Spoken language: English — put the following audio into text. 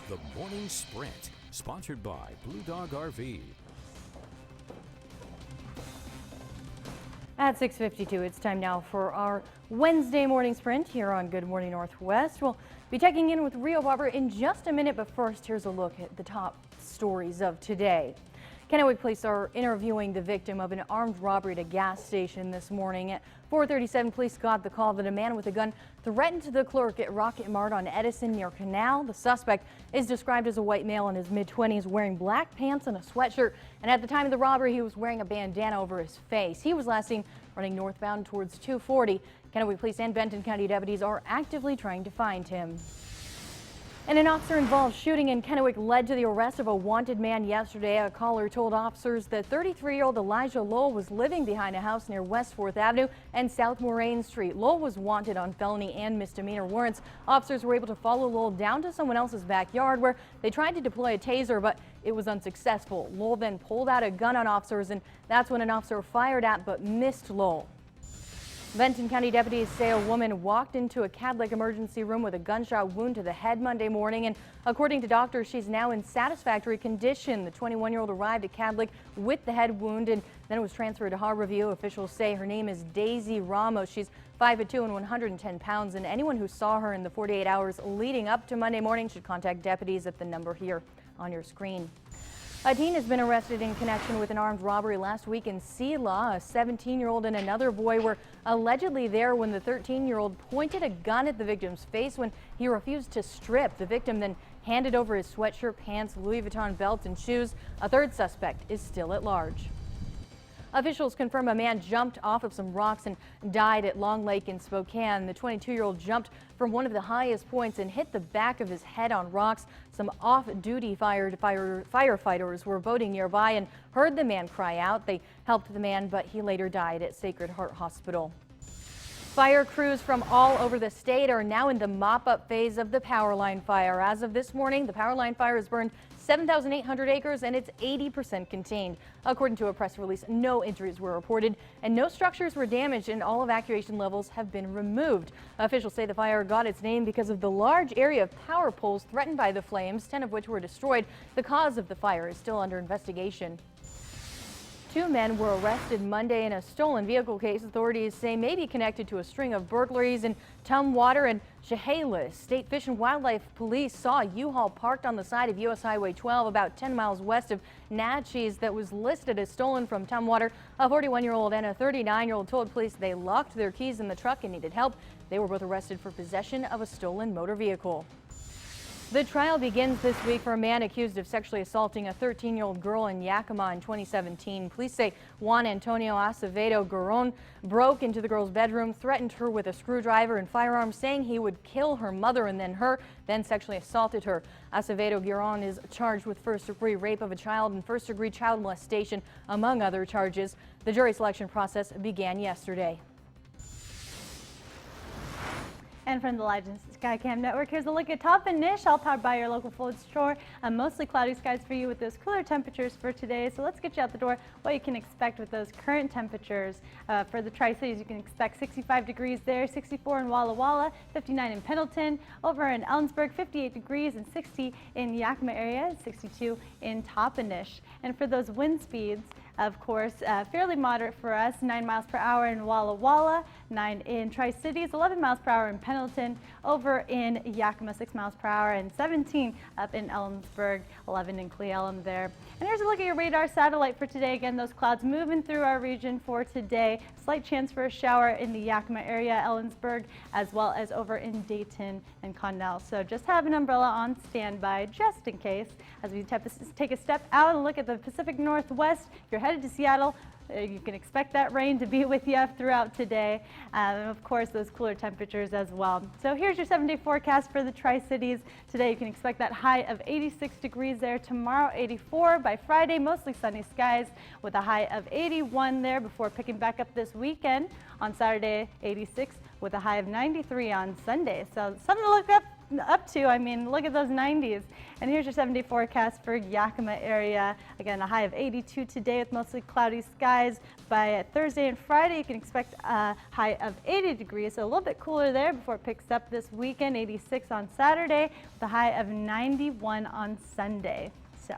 The Morning Sprint, sponsored by Blue Dog RV. At 6:52, it's time now for our Wednesday morning sprint here on Good Morning Northwest. We'll be checking in with Rio Barber in just a minute, but first, here's a look at the top stories of today. Kennewick police are interviewing the victim of an armed robbery at a gas station this morning. At 4:37, police got the call that a man with a gun threatened the clerk at Rocket Mart on Edison near Canal. The suspect is described as a white male in his mid-20s wearing black pants and a sweatshirt. And at the time of the robbery, he was wearing a bandana over his face. He was last seen running northbound towards 240. Kennewick police and Benton County deputies are actively trying to find him. And an officer-involved shooting in Kennewick led to the arrest of a wanted man yesterday. A caller told officers that 33-year-old Elijah Lowell was living behind a house near West 4th Avenue and South Moraine Street. Lowell was wanted on felony and misdemeanor warrants. Officers were able to follow Lowell down to someone else's backyard where they tried to deploy a taser, but it was unsuccessful. Lowell then pulled out a gun on officers, and that's when an officer fired at but missed Lowell. Benton County deputies say a woman walked into a Cadlick emergency room with a gunshot wound to the head Monday morning, and according to doctors, she's now in satisfactory condition. The 21-year-old arrived at Cadlick with the head wound and then was transferred to Harborview. Officials say her name is Daisy Ramos. She's 5'2" and 110 pounds, and anyone who saw her in the 48 hours leading up to Monday morning should contact deputies at the number here on your screen. A teen has been arrested in connection with an armed robbery last week in Selah. A 17-year-old and another boy were allegedly there when the 13-year-old pointed a gun at the victim's face when he refused to strip. The victim then handed over his sweatshirt, pants, Louis Vuitton belt, and shoes. A third suspect is still at large. Officials confirm a man jumped off of some rocks and died at Long Lake in Spokane. The 22-year-old jumped from one of the highest points and hit the back of his head on rocks. Some off-duty firefighters were boating nearby and heard the man cry out. They helped the man, but he later died at Sacred Heart Hospital. Fire crews from all over the state are now in the mop-up phase of the Powerline fire. As of this morning, the Powerline fire has burned 7,800 acres and it's 80% contained. According to a press release, no injuries were reported and no structures were damaged, and all evacuation levels have been removed. Officials say the fire got its name because of the large area of power poles threatened by the flames, 10 of which were destroyed. The cause of the fire is still under investigation. Two men were arrested Monday in a stolen vehicle case authorities say may be connected to a string of burglaries in Tumwater and Chehalis. State Fish and Wildlife Police saw a U-Haul parked on the side of U.S. Highway 12 about 10 miles west of Natchez that was listed as stolen from Tumwater. A 41-year-old and a 39-year-old told police they locked their keys in the truck and needed help. They were both arrested for possession of a stolen motor vehicle. The trial begins this week for a man accused of sexually assaulting a 13-year-old girl in Yakima in 2017. Police say Juan Antonio Acevedo Garon broke into the girl's bedroom, threatened her with a screwdriver and firearms, saying he would kill her mother and then sexually assaulted her. Acevedo Garon is charged with first-degree rape of a child and first-degree child molestation, among other charges. The jury selection process began yesterday. And from the Legends Skycam Network, here's a look at Top and Niche, all powered by your local Ford store. Mostly cloudy skies for you with those cooler temperatures for today. So let's get you out the door what you can expect with those current temperatures. For the Tri-Cities, you can expect 65 degrees there, 64 in Walla Walla, 59 in Pendleton, over in Ellensburg, 58 degrees, and 60 in the Yakima area, 62 in Toppenish. And for those wind speeds, of course, fairly moderate for us, 9 miles per hour in Walla Walla, 9 in Tri-Cities, 11 miles per hour in Pendleton, over in Yakima, 6 miles per hour, and 17 up in Ellensburg, 11 in Cle Elum there. And here's a look at your radar satellite for today. Again, those clouds moving through our region for today. Slight chance for a shower in the Yakima area, Ellensburg, as well as over in Dayton and Connell. So just have an umbrella on standby just in case. As we take a step out and look at the Pacific Northwest, if you're headed to Seattle, you can expect that rain to be with you throughout today, and of course those cooler temperatures as well. So here's your 7-day forecast for the Tri-Cities. Today you can expect that high of 86 degrees there. Tomorrow 84. By Friday, mostly sunny skies with a high of 81 there before picking back up this weekend. On Saturday, 86 with a high of 93 on Sunday. So something to look up up to. I mean, look at those 90s. And here's your 7-day forecast for Yakima area. Again, a high of 82 today with mostly cloudy skies. By Thursday and Friday, you can expect a high of 80 degrees, so a little bit cooler there before it picks up this weekend. 86 on Saturday with a high of 91 on Sunday. So